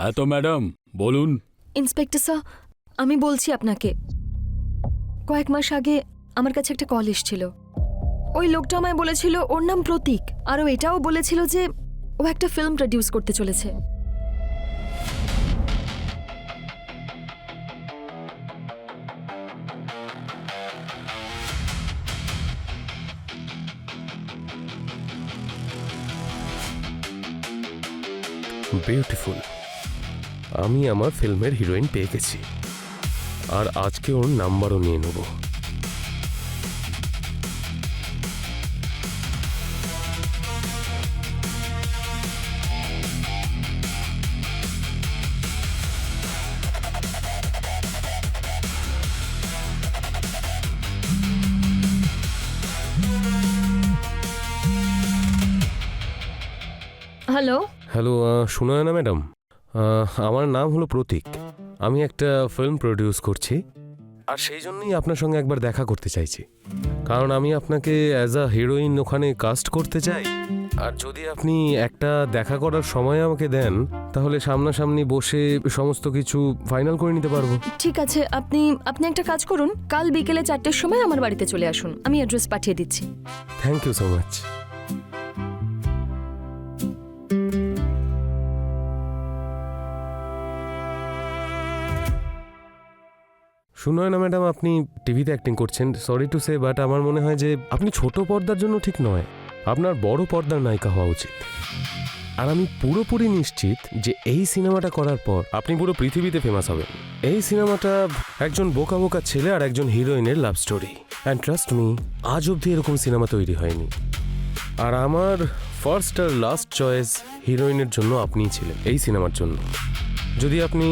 হ্যাঁ তো ম্যাডাম বলুন। ইন্সপেক্টর স্যার, আমি বলছি আপনাকে, কয়েক মাস আগে আমার কাছে একটা কল এসেছিল। ওই লোকটা আমায় বলেছিল ওর নাম প্রতীক, আর ও এটাও বলেছিল যে ও একটা ফিল্ম প্রডিউস করতে চলেছে। বিউটিফুল। আমি আমার ফিল্মের হিরোইন পেয়ে গেছি, আর আজকে ওর নাম্বারও নিয়ে নেব। হ্যালো। হ্যালো, সুনয়না ম্যাডাম, আমার নাম হলো প্রতীক। আমি একটা ফিল্ম প্রডিউস করছি, আর সেই জন্যই আপনার সঙ্গে একবার দেখা করতে চাইছি। কারণ আমি আপনাকে অ্যাজ আ হিরোইন ওখানে কাস্ট করতে চাই, আর যদি আপনি একটা দেখা করার সময় আমাকে দেন তাহলে সামনাসামনি বসে সমস্ত কিছু ফাইনাল করে নিতে পারবো। ঠিক আছে, আপনি আপনি একটা কাজ করুন, কাল বিকেলে 4টের সময় আমার বাড়িতে চলে আসুন, আমি অ্যাড্রেস পাঠিয়ে দিচ্ছি। Thank you so much. শুনয় না ম্যাডাম, আপনি টিভিতে অ্যাক্টিং করছেন, সরি টু সে, বাট আমার মনে হয় যে আপনি ছোট পর্দার জন্য ঠিক নয়, আপনার বড় পর্দার নায়িকা হওয়া উচিত। আর আমি পুরোপুরি নিশ্চিত যে এই সিনেমাটা করার পর আপনি পুরো পৃথিবীতে ফেমাস হবেন। এই সিনেমাটা একজন বোকা বোকা ছেলে আর একজন হিরোইনের love story, and trust me, আজ অবধি এরকম সিনেমা তৈরি হয়নি। আর আমার ফার্স্ট আর লাস্ট চয়েস হিরোইনের জন্য আপনিই ছিলেন এই সিনেমার জন্য। যদি আপনি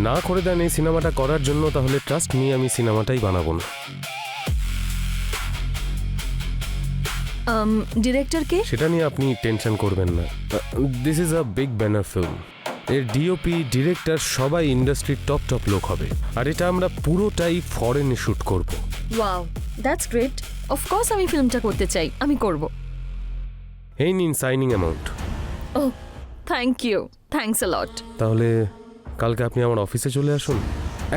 না করে দেন এই সিনেমাটা করার জন্য, তাহলে ট্রাস্ট মি, আমি সিনেমাটাই বানাবো না। ডিরেক্টরকে সেটা নিয়ে আপনি টেনশন করবেন না। This is a big banner film. এর ডিওপি, ডিরেক্টর সবাই ইন্ডাস্ট্রির টপ টপ লোক হবে, আর এটা আমরা পুরোটাই ফরেনে শ্যুট করব। Wow, that's great. অফকোর্স আমি ফিল্মটা করতে চাই, আমি করব। এই নিন signing amount. Oh thank you, thanks a lot. তাহলে কালকে আপনি আমার অফিসে চলে আসুন,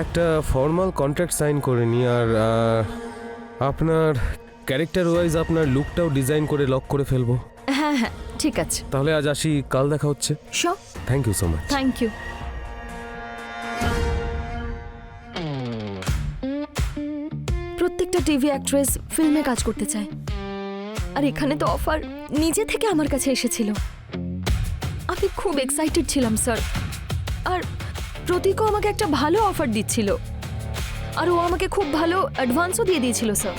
একটা ফর্মাল কন্ট্রাক্ট সাইন করে নিই, আর আপনার ক্যারেক্টার ওয়াইজ আপনার লুকটাও ডিজাইন করে লক করে ফেলবো। হ্যাঁ হ্যাঁ, ঠিক আছে। তাহলে আজ আসি, কাল দেখা হচ্ছে। Sure. Thank you so much. Thank you. প্রত্যেকটা টিভি অ্যাক্ট্রেস ফিল্মে কাজ করতে চায়, আর এখানে তো অফার নিজে থেকে আমার কাছে এসেছিল। আমি খুব এক্সাইটেড ছিলাম স্যার, আর প্রতীকও আমাকে একটা ভালো অফার দিচ্ছিল, আর ও আমাকে খুব ভালো অ্যাডভান্সও দিয়ে দিয়েছিল sir.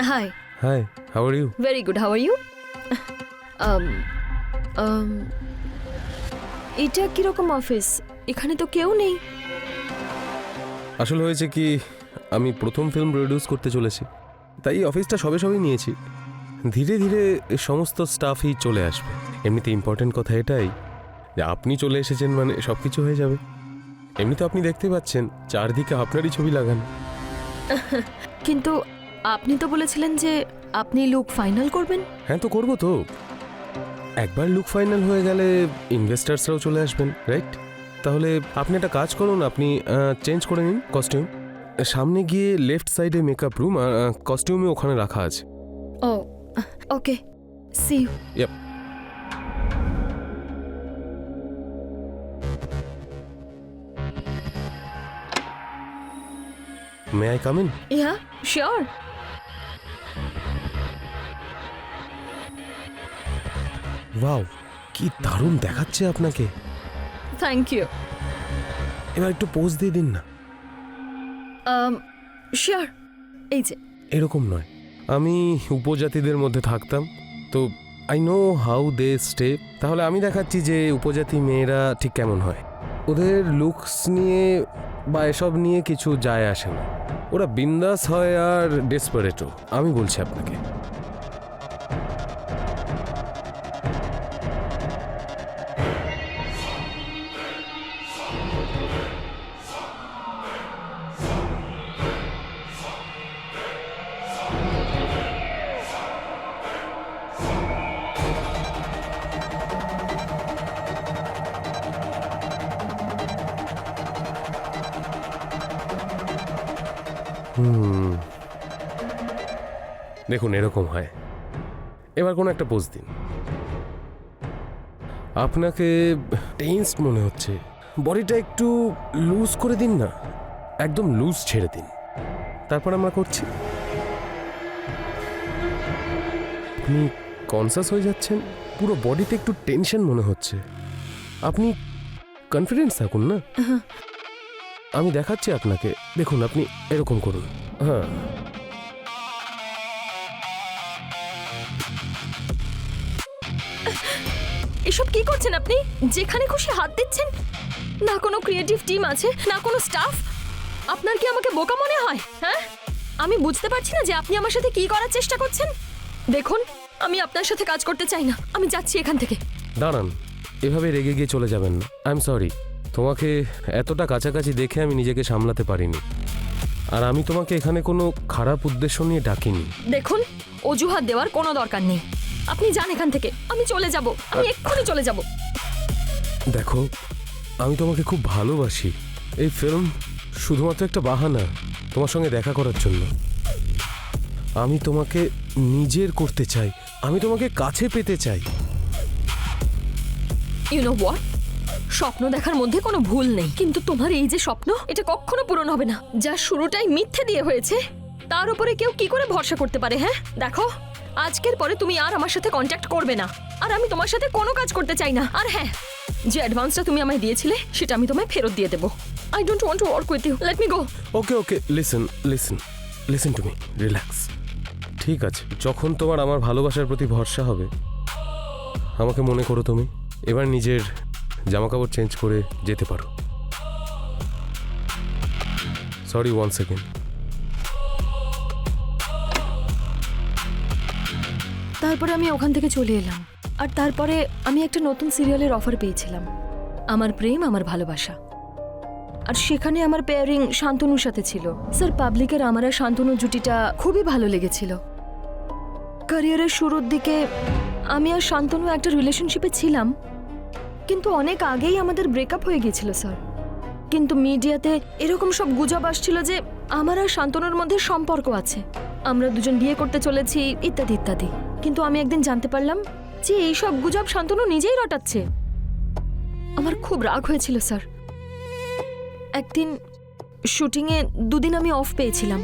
Hi. Hi, how are you? Very good, how are you? এটা কিরকম অফিস? এখানে তো কেউ নেই। আসলে হয়েছে কি, আমি প্রথম ফিল্ম প্রডিউস করতে চলেছি, তাই অফিসটা সবে সবেই নিয়েছি। ধীরে ধীরে এই সমস্ত স্টাফই চলে আসবে। এমনিতে ইম্পর্টেন্ট কথা এটাই যে আপনি চলে এসেছেন মানে সব কিছু হয়ে যাবে। এমনিতে আপনি দেখতে পাচ্ছেন চারদিকে আপনারই ছবি লাগানো। কিন্তু আপনি তো বলেছিলেন যে আপনি লুক ফাইনাল করবেন। হ্যাঁ, তো করবো তো। একবার লুক ফাইনাল হয়ে গেলে ইনভেস্টার্সরাও চলে আসবেন, রাইট? তাহলে আপনি একটা কাজ করুন, আপনি চেঞ্জ করে নিন কস্টিউম। সামনে গিয়ে লেফট সাইডে মেকআপ রুম, আর কস্টিউমে ওখানে রাখা আছে। Oh okay, see you. Yep. May I come in? Yeah sure. Wow, কি দারুণ দেখাচ্ছে আপনাকে। Thank you. এবার একটু পোজ দিয়ে দিন না। শিওর। এই যে এরকম নয়, আমি উপজাতিদের মধ্যে থাকতাম, তো I know how they stay. তাহলে আমি দেখাচ্ছি যে উপজাতি মেয়েরা ঠিক কেমন হয়। ওদের লুকস নিয়ে বা এসব নিয়ে কিছু যায় আসে না, ওরা বিন্দাস হয় আর ডেসপারেটও। আমি বলছি আপনাকে। দেখুন এরকম হয়, এবার কোনো একটা পোজ দিন। আপনাকে টেন্সড মনে হচ্ছে, বডিটা একটু লুজ করে দিন না, একদম লুজ ছেড়ে দিন, তারপর আমরা করছি। আপনি কনসাস হয়ে যাচ্ছেন, পুরো বডিতে একটু টেনশন মনে হচ্ছে। আপনি কনফিডেন্স থাকুন না, আমি দেখাচ্ছি আপনাকে। দেখুন আপনি এরকম করুন, হ্যাঁ এসব কি করছেন আপনি? যেখানে খুশি হাত দিচ্ছেন, না কোনো ক্রিয়েটিভ টিম আছে, না কোনো স্টাফ। আপনার কি আমাকে বোকা মনে হয়? হ্যাঁ, আমি বুঝতে পারছি না যে আপনি আমার সাথে কি করার চেষ্টা করছেন। দেখুন, আমি আপনার সাথে কাজ করতে চাই না, আমি যাচ্ছি এখান থেকে। দাঁড়ান, এভাবে রেগে গিয়ে চলে যাবেন না। আই এম সরি, তোমাকে এতটা কাছাকাছি দেখে আমি নিজেকে সামলাতে পারিনি, আর আমি তোমাকে এখানে কোনো খারাপ উদ্দেশ্য নিয়ে ডাকিনি। দেখুন, অজুহাত দেওয়ার কোনো দরকার নেই, আপনি যান এখান থেকে। আমি চলে যাব, আমি এক্ষুনি চলে যাব। দেখো, আমি তোমাকে খুব ভালোবাসি। এই ফিল্ম শুধুমাত্র একটা বাহানা তোমার সঙ্গে দেখা করার জন্য। আমি তোমাকে নিজের করতে চাই, আমি তোমাকে কাছে পেতে চাই। ইউ নো হোয়াট, স্বপ্ন দেখার মধ্যে কোনো ভুল নেই, কিন্তু তোমার এই যে স্বপ্ন, এটা কখনো পূরণ হবে না। যা শুরুটাই মিথ্যে দিয়ে হয়েছে, তার উপরে কেউ কি করে ভরসা করতে পারে? হ্যাঁ দেখো, আজকের পরে তুমি আর আমার সাথে কন্ট্যাক্ট করবে না, আর আমি তোমার সাথে কোনো কাজ করতে চাই না। আর হ্যাঁ, যে অ্যাডভান্সটা তুমি আমায় দিয়েছিলে সেটা আমি তোমায় ফেরত দিয়ে দেবো। I don't want to work with you, let me go. Okay okay, listen listen listen to me, relax. ঠিক আছে, যখন তোমার আমার ভালোবাসার প্রতি ভরসা হবে, আমাকে মনে করো তুমি। এবার নিজের জামাকাপড় চেঞ্জ করে যেতে পারো। Sorry, 1 second. তারপরে আমি ওখান থেকে চলে এলাম, আর তারপরে আমি একটা নতুন সিরিয়ালের অফার পেয়েছিলাম, আমার প্রেম আমার ভালোবাসা। আর সেখানে আমার পেয়ারিং শান্তনুর সাথে ছিল। স্যার, পাবলিকের আমার আর শান্তনু জুটিটা খুবই ভালো লেগেছিল। ক্যারিয়ারের শুরুর দিকে আমি আর শান্তনু একটা রিলেশনশিপে ছিলাম, কিন্তু অনেক আগেই আমাদের ব্রেকআপ হয়ে গিয়েছিল স্যার। কিন্তু মিডিয়াতে এরকম সব গুজব আসছিল যে আমার আর শান্তনুর মধ্যে সম্পর্ক আছে, আমরা দুজন বিয়ে করতে চলেছি, ইত্যাদি ইত্যাদি। কিন্তু আমি একদিন জানতে পারলাম যে এই সব গুজব শান্তনু নিজেই রটাচ্ছে। আমার খুব রাগ হয়েছিল স্যার। একদিন শুটিংয়ে 2 দিন আমি অফ পেয়েছিলাম,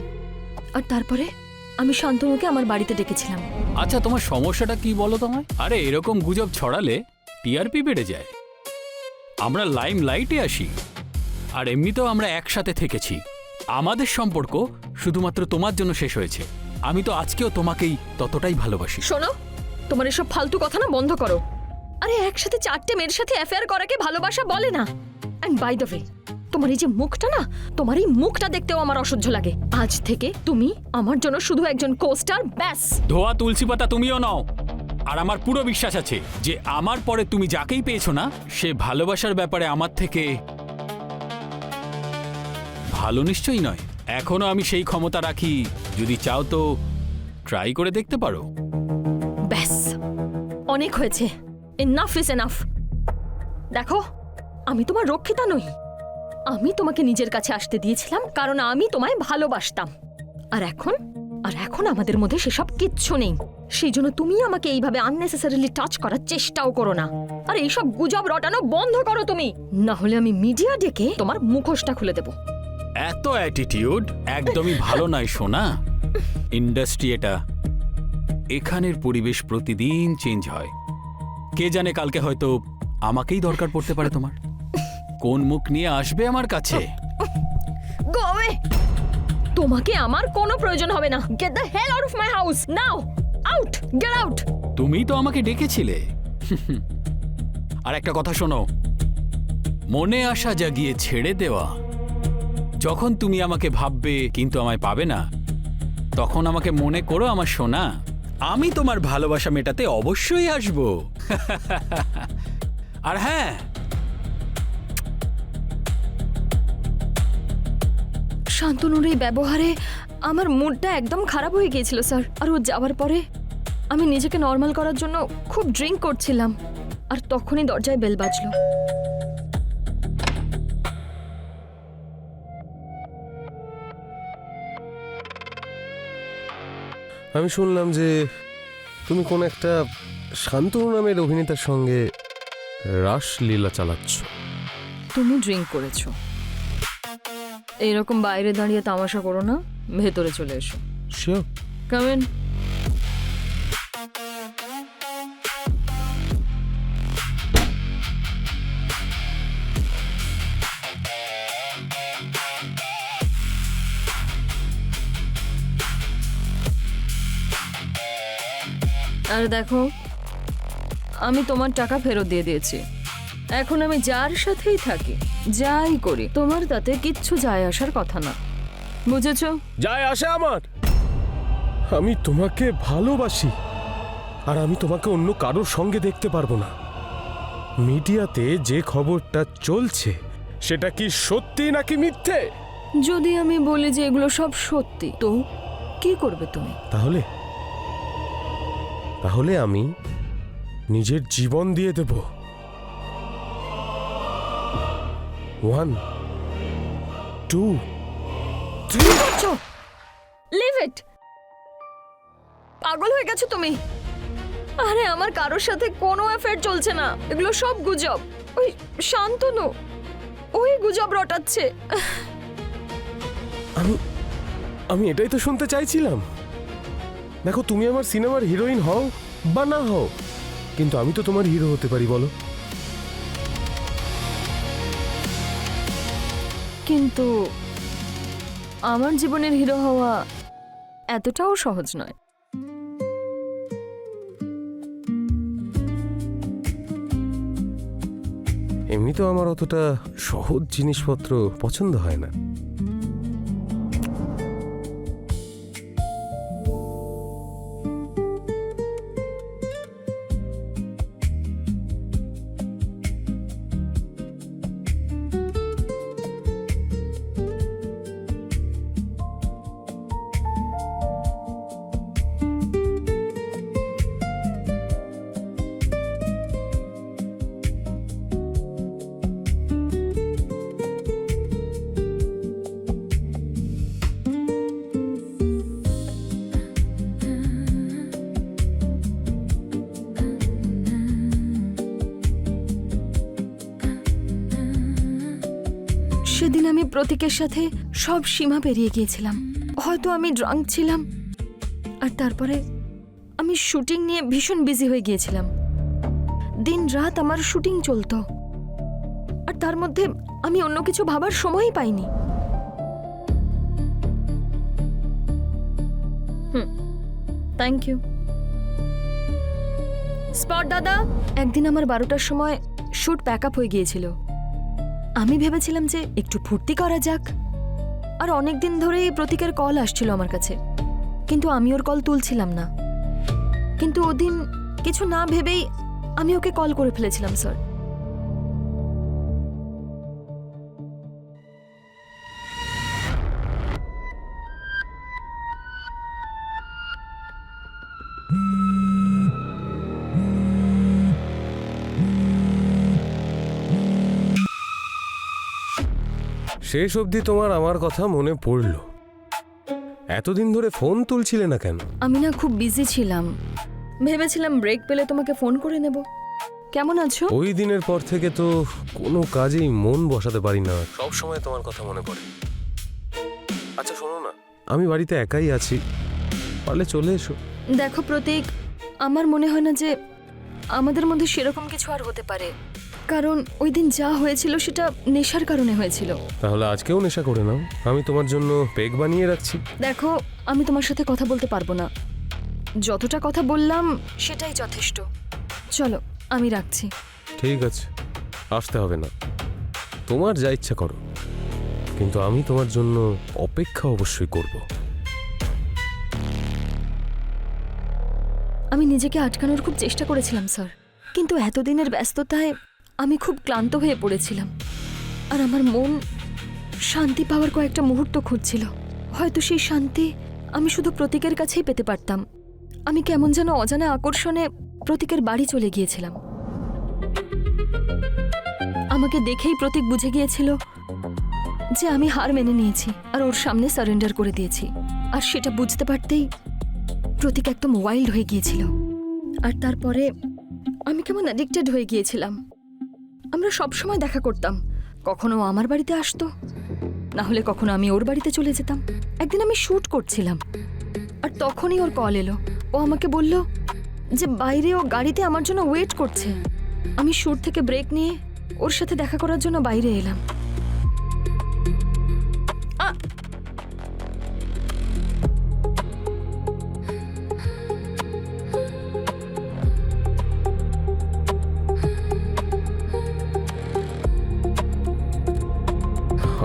আর তারপরে আমি শান্তনুকে আমার বাড়িতে ডেকেছিলাম। আচ্ছা, তোমার সমস্যাটা কি বলো তোমায়? আরে এরকম গুজব ছড়ালে টিআরপি বেড়ে যায়। আমরা লাইম লাইটে আসি, আর এমনিতেও আমরা একসাথে থেকেছি। আমাদের সম্পর্ক শুধুমাত্র তোমার জন্য শেষ হয়েছে। আমি তো আজকেও তোমাকেই ততটাই ভালোবাসি। শোনো, তোমার এসব ফালতু কথা না বন্ধ করো। আরে একসাথে 4টে মেয়ের সাথে অ্যাফেয়ার করাকে ভালোবাসা বলে না। এন্ড বাই দ্য ওয়ে, তোমার এই যে মুখটা না, তোমার এই মুখটা দেখতেও আমার অসহ্য লাগে। আজ থেকে তুমি আমার জন্য শুধু একজন কোস্টার, ব্যাস। ধোয়া তুলসী পাতা তুমিও নাও। আর আমার পুরো বিশ্বাস আছে যে আমার পরে তুমি যাকেই পেয়েছো না, সে ভালোবাসার ব্যাপারে আমার থেকে ভালো নিশ্চয়ই নয়। এখনো আমি সেই ক্ষমতা রাখি, যদি চাও তো ট্রাই করে দেখতে পারো। ব্যাস, অনেক হয়েছে। Enough is enough. দেখো, আমি তোমার রক্ষিতা নই। আমি তোমাকে নিজের কাছে আসতে দিয়েছিলাম কারণ আমি তোমায় ভালোবাসতাম। আর এখন আমাদের মধ্যে সেসব কিচ্ছু নেই। সেই জন্য তুমি আমাকে এইভাবে আননেসেসারিলি টাচ করার চেষ্টাও করো না। আর এইসব গুজব রটানো বন্ধ করো তুমি, না হলে আমি মিডিয়া ডেকে তোমার মুখোশটা খুলে দেব। এত অ্যাটিটিউড একদমই ভালো নয় সোনা। ইন্ডাস্ট্রি এটা, এখানের পরিবেশ প্রতিদিন চেঞ্জ হয়। কে জানে কালকে হয়তো আমাকেই দরকার পড়তে পারে তোমার। কোন মুখ নিয়ে আসবে আমার কাছে? Go away! তোমাকে আমার কোনো প্রয়োজন হবে না। Get the hell out of my house now. Out, get out. তুমি তো আমাকে ডেকেছিলে। আর একটা কথা শোনো, মনে আশা জাগিয়ে ছেড়ে দেওয়া। যখন তুমি আমাকে ভাববে কিন্তু আমায় পাবে না, তখন আমাকে মনে করো আমার সোনা। আমি তোমার ভালোবাসা মেটাতে অবশ্যই আসবো। আর হ্যাঁ, শান্তনুর এই ব্যবহারে আমার মুডটা একদম খারাপ হয়ে গিয়েছিল স্যার। আর ও যাওয়ার পরে আমি নিজেকে নর্মাল করার জন্য খুব ড্রিঙ্ক করছিলাম, আর তখনই দরজায় বেল বাজলো। আমি শুনলাম যে তুমি কোন একটা শান্তনু নামের অভিনেতার সঙ্গে রাসলীলা চালাচ্ছ। তুমি ড্রিঙ্ক করেছো। এইরকম বাইরে দাঁড়িয়ে তামাশা করো না, ভেতরে চলে এসো। শিওর? Come in. আর দেখো, আমি তোমার টাকা ফেরত দিয়ে দিয়েছি। এখন আমি যার সাথেই থাকি, যাই করি, তোমার তাতে কিচ্ছু যায় আসার কথা না, বুঝেছো? যায় আসে আমার। আমি তোমাকে ভালোবাসি, আর আমি তোমাকে অন্য কারোর সঙ্গে দেখতে পারবো না। মিডিয়াতে যে খবরটা চলছে সেটা কি সত্যি নাকি মিথ্যে? যদি আমি বলি যে এগুলো সব সত্যি, তো কি করবে তুমি? তাহলে তাহলে আমি নিজের জীবন দিয়ে দেব। 1 2 কি করছো? Leave it. পাগল হয়ে গেছো তুমি? আরে আমার কারোর সাথে কোনো অ্যাফেয়ার চলছে না, এগুলো সব গুজব। ওই শান্তনু ওই গুজব রটাচ্ছে। আমি এটাই তো শুনতে চাইছিলাম। দেখো, তুমি আমার সিনেমার হিরোইন হও বা না হও, কিন্তু আমি তো তোমার হিরো হতে পারি, বলো? কিন্তু আমার জীবনের হিরো হওয়া এতটাও সহজ নয়। এমনিতেও আমার অতটা সহজ জিনিসপত্র পছন্দ হয় না। সেদিন আমি প্রতীকের সাথে সব সীমা পেরিয়ে গিয়েছিলাম। হয়তো আমি ড্রাঙ্ক ছিলাম, আর তারপরে আমি শুটিং নিয়ে ভীষণ বিজি হয়ে গিয়েছিলাম। দিন রাত আমার শুটিং চলতো, আর তার মধ্যে আমি অন্য কিছু ভাবার সময়ই পাইনি। Thank you. স্পট দাদা, একদিন আমার 12টার সময় শুট প্যাক আপ হয়ে গিয়েছিল। আমি ভেবেছিলাম যে একটু ফুর্তি করা যাক, আর অনেক দিন ধরেই প্রতীকের কল আসছিল আমার কাছে, কিন্তু আমি ওর কল তুলছিলাম না। কিন্তু ওদিন কিছু না ভেবেই আমি ওকে কল করে ফেলেছিলাম স্যার। শেষ অবধি তোমার আমার কথা মনে পড়ল। এতদিন ধরে ফোন তুলছিলে না কেন? আমি না খুব বিজি ছিলাম, ভেবেছিলাম ব্রেক পেলে তোমাকে ফোন করে নেব। কেমন আছো? ওই দিনের পর থেকে তো কোনো কাজেই মন বসাতে পারি না, সব সময় তোমার কথা মনে পড়ে। আচ্ছা শোনো না, আমি বাড়িতে একাই আছি, পারলে চলে এসো। দেখো প্রতীক, আমার মনে হয় না যে আমাদের মধ্যে সেরকম কিছু আর হতে পারে, কারণ ওই দিন যা হয়েছিল সেটা নেশার কারণে হয়েছিল। তাহলে আজকেও নেশা করে নাও, আমি তোমার জন্য পেগ বানিয়ে রাখছি। দেখো, আমি তোমার সাথে কথা বলতে পারবো না, যতটা কথা বললাম সেটাই যথেষ্ট। চলো, আমি রাখছি। ঠিক আছে, আসতে হবে না, তোমার যা ইচ্ছা করো, কিন্তু আমি তোমার জন্য অপেক্ষা অবশ্যই করব। আমি নিজেকে আটকানোর খুব চেষ্টা করেছিলাম স্যার, কিন্তু এতদিনের ব্যস্ততায় আমি খুব ক্লান্ত হয়ে পড়েছিলাম, আর আমার মন শান্তি পাওয়ার কয়েকটা মুহূর্ত খুঁজছিল। হয়তো সেই শান্তি আমি শুধু প্রতীকের কাছেই পেতে পারতাম। আমি কেমন যেন অজানা আকর্ষণে প্রতীকের বাড়ি চলে গিয়েছিলাম। আমাকে দেখেই প্রতীক বুঝে গিয়েছিল যে আমি হার মেনে নিয়েছি আর ওর সামনে সারেন্ডার করে দিয়েছি, আর সেটা বুঝতে পারতেই প্রতীক একদম ওয়াইল্ড হয়ে গিয়েছিল, আর তারপরে আমি কেমন অ্যাডিক্টেড হয়ে গিয়েছিলাম। আমরা সব সময় দেখা করতাম, কখনো ও আমার বাড়িতে আসতো, না হলে কখনো আমি ওর বাড়িতে চলে যেতাম। একদিন আমি শ্যুট করছিলাম, আর তখনই ওর কল এলো। ও আমাকে বলল যে বাইরে ও গাড়িতে আমার জন্য ওয়েট করছে। আমি শ্যুট থেকে ব্রেক নিয়ে ওর সাথে দেখা করার জন্য বাইরে এলাম।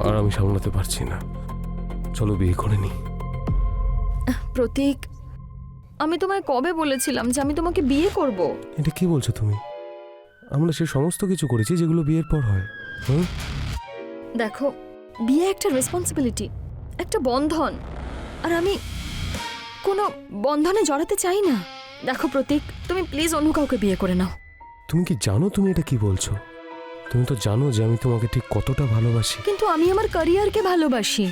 আর আমি সামলাতে পারছি না, চলো বিয়ে করে নি। প্রতীক, আমি তোমায় কবে বলেছিলাম যে আমি তোমাকে বিয়ে করব? এটা কি বলছো তুমি? আমরা সে সমস্ত কিছু করেছি যেগুলো বিয়ের পর হয়। হুম, দেখো, বিয়ে একটা রেসপন্সিবিলিটি, একটা বন্ধন, আর আমি কোনো বন্ধনে জড়াতে চাই না। দেখো প্রতীক, তুমি প্লিজ অন্য কাউকে বিয়ে করে নাও। তুমি কি জানো তুমি এটা কি বলছো? তুমি তো জানো যে আমি তোমাকে ঠিক কতটা ভালোবাসি। কিন্তু আমি আমার ক্যারিয়ারকে ভালোবাসি,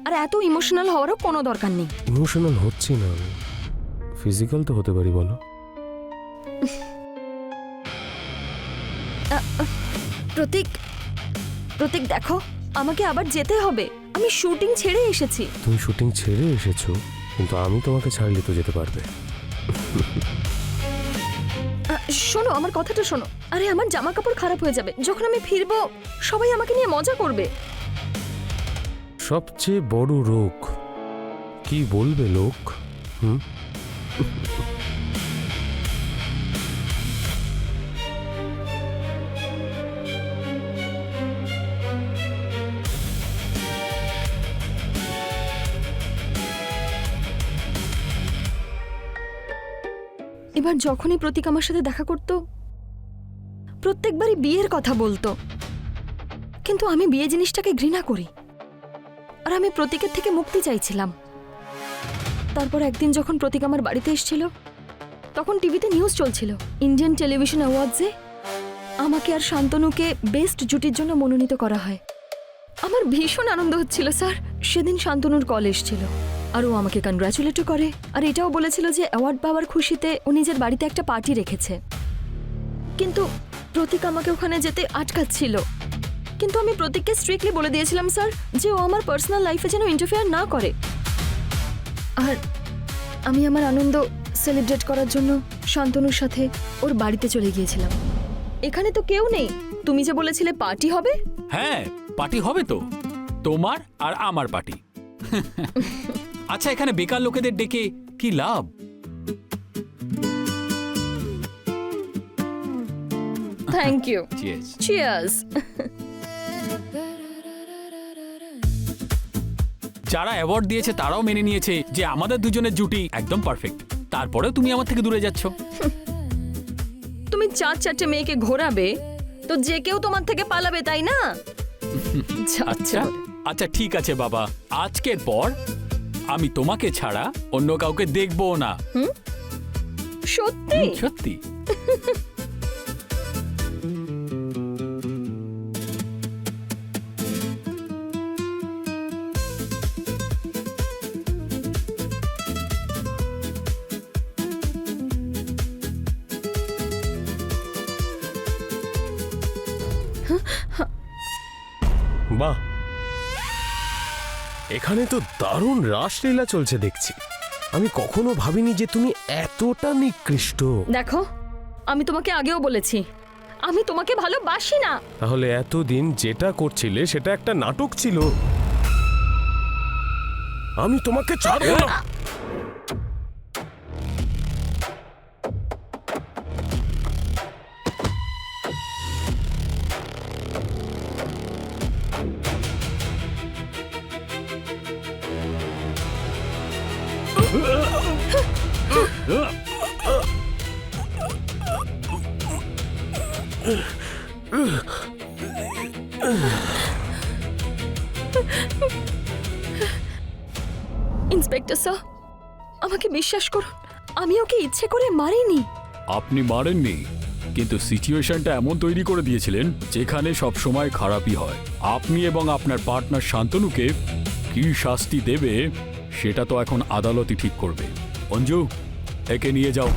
আর এত ইমোশনাল হওয়ারও কোনো দরকার নেই। ইমোশনাল হচ্ছি না আমি, ফিজিক্যাল তো হতে পারি, বলো। প্রতীক, প্রতীক দেখো, আমাকে আবার যেতে হবে। আমি শুটিং ছেড়ে এসেছি। তুমি শুটিং ছেড়ে এসেছো, কিন্তু আমি তোমাকে ছাড়লে তো যেতে পারবে। শোনো, আমার কথাটা শোনো। আরে আমার জামা কাপড় খারাপ হয়ে যাবে, যখন আমি ফিরবো সবাই আমাকে নিয়ে মজা করবে। সবচেয়ে বড় রোগ কি বলবে লোক? হুম, এবার যখনই প্রতীক আমার সাথে দেখা করতো, প্রত্যেকবারই বিয়ের কথা বলতো। কিন্তু আমি বিয়ে জিনিসটাকে ঘৃণা করি, আর আমি প্রতীকের থেকে মুক্তি চাইছিলাম। তারপর একদিন যখন প্রতীক আমার বাড়িতে এসেছিল, তখন টিভিতে নিউজ চলছিল, ইন্ডিয়ান টেলিভিশন অ্যাওয়ার্ডসে আমাকে আর শান্তনুকে বেস্ট জুটির জন্য মনোনীত করা হয়। আমার ভীষণ আনন্দ হচ্ছিল স্যার। সেদিন শান্তনুর কল এসেছিল, আর ও আমাকে কনগ্রাচুলেটও করে, আর এটাও বলেছিল যে অ্যাওয়ার্ড পাওয়ার খুশিতে ও নিজের বাড়িতে একটা পার্টি রেখেছে। কিন্তু প্রতীক আমাকে ওখানে যেতে আটকাচ্ছিল। কিন্তু আমি প্রতীককে স্ট্রিক্টলি বলে দিয়েছিলাম স্যার যে ও আমার পার্সোনাল লাইফে যেন ইন্টারফেয়ার না করে। আর আমি আমার আনন্দ সেলিব্রেট করার জন্য শান্তনুর সাথে ওর বাড়িতে চলে গিয়েছিলাম। এখানে তো কেউ নেই, তুমি যে বলেছিলে পার্টি হবে। হ্যাঁ, পার্টি হবে তো, তোমার আর আমার পার্টি। আচ্ছা, এখানে বেকার লোকেদের ডেকে কি লাভ? Thank you. Cheers. চিয়ার্স। যারা অ্যাওয়ার্ড দিয়েছে তারাও মেনে নিয়েছে যে আমাদের দুজনের জুটি একদম পারফেক্ট। তারপরেও তুমি আমার থেকে দূরে যাচ্ছ। তুমি চারটে মেয়েকে ঘোরাবে তো যে কেউ তোমার থেকে পালাবে, তাই না? আচ্ছা আচ্ছা, ঠিক আছে বাবা, আজকের পর আমি তোমাকে ছাড়া অন্য কাউকে দেখবো না। সত্যি? সত্যি। বাহ, এখানে তো দারুণ রাসলীলা চলছে দেখছি। আমি কখনো ভাবিনি যে তুমি এতটা নিকৃষ্ট। দেখো, আমি তোমাকে আগেও বলেছি আমি তোমাকে ভালোবাসি না। তাহলে এতদিন যেটা করছিলে সেটা একটা নাটক ছিল। আমি তোমাকে ছাড়বো না। ইন্সপেক্টর স্যার, আমাকে বিশ্বাস করুন, আমি ওকে ইচ্ছে করে মারিনি। আপনি মারেননি, কিন্তু সিচুয়েশনটা এমন তৈরি করে দিয়েছিলেন যেখানে সব সময় খারাপই হয়। আপনি এবং আপনার পার্টনার শান্তনুকে কি শাস্তি দেবে সেটা তো এখন আদালতই ঠিক করবে। অঞ্জু, একে নিয়ে যাও।